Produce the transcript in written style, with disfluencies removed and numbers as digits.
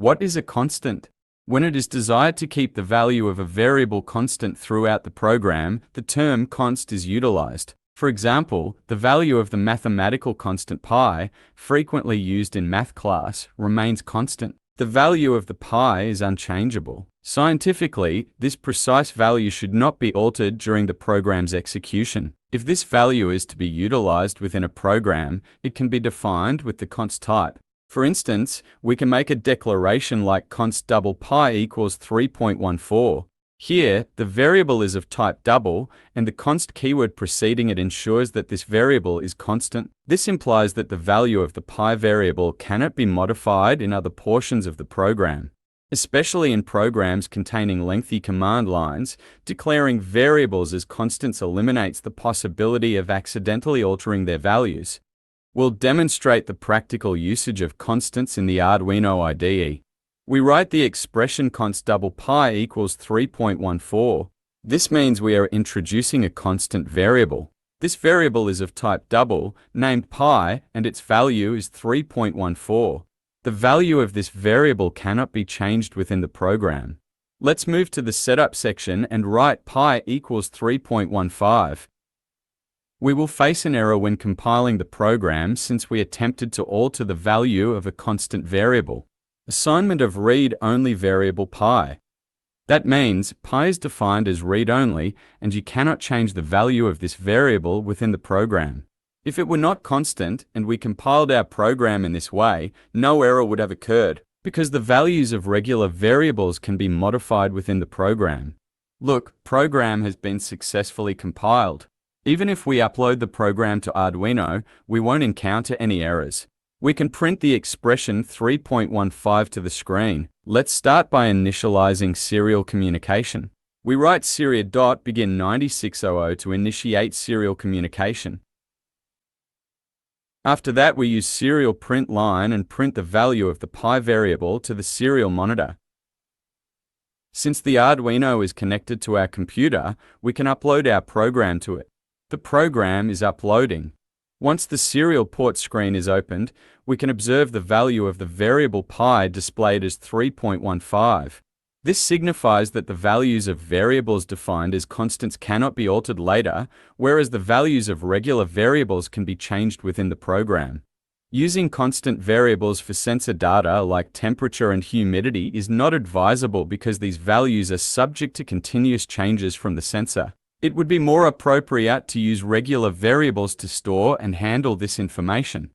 What is a constant? When it is desired to keep the value of a variable constant throughout the program, the term const is utilized. For example, the value of the mathematical constant pi, frequently used in math class, remains constant. The value of the pi is unchangeable. Scientifically, this precise value should not be altered during the program's execution. If this value is to be utilized within a program, it can be defined with the const type. For instance, we can make a declaration like const double pi equals 3.14. Here, the variable is of type double, and the const keyword preceding it ensures that this variable is constant. This implies that the value of the pi variable cannot be modified in other portions of the program. Especially in programs containing lengthy command lines, declaring variables as constants eliminates the possibility of accidentally altering their values. We'll demonstrate the practical usage of constants in the Arduino IDE. We write the expression const double pi equals 3.14. This means we are introducing a constant variable. This variable is of type double, named pi, and its value is 3.14. The value of this variable cannot be changed within the program. Let's move to the setup section and write pi equals 3.15. We will face an error when compiling the program since we attempted to alter the value of a constant variable. Assignment of read-only variable pi. That means pi is defined as read-only, and you cannot change the value of this variable within the program. If it were not constant and we compiled our program in this way, no error would have occurred, because the values of regular variables can be modified within the program. Look, program has been successfully compiled. Even if we upload the program to Arduino, we won't encounter any errors. We can print the expression 3.15 to the screen. Let's start by initializing serial communication. We write serial.begin 9600 to initiate serial communication. After that, we use serial print line and print the value of the pi variable to the serial monitor. Since the Arduino is connected to our computer, we can upload our program to it. The program is uploading. Once the serial port screen is opened, we can observe the value of the variable pi displayed as 3.15. This signifies that the values of variables defined as constants cannot be altered later, whereas the values of regular variables can be changed within the program. Using constant variables for sensor data like temperature and humidity is not advisable because these values are subject to continuous changes from the sensor. It would be more appropriate to use regular variables to store and handle this information.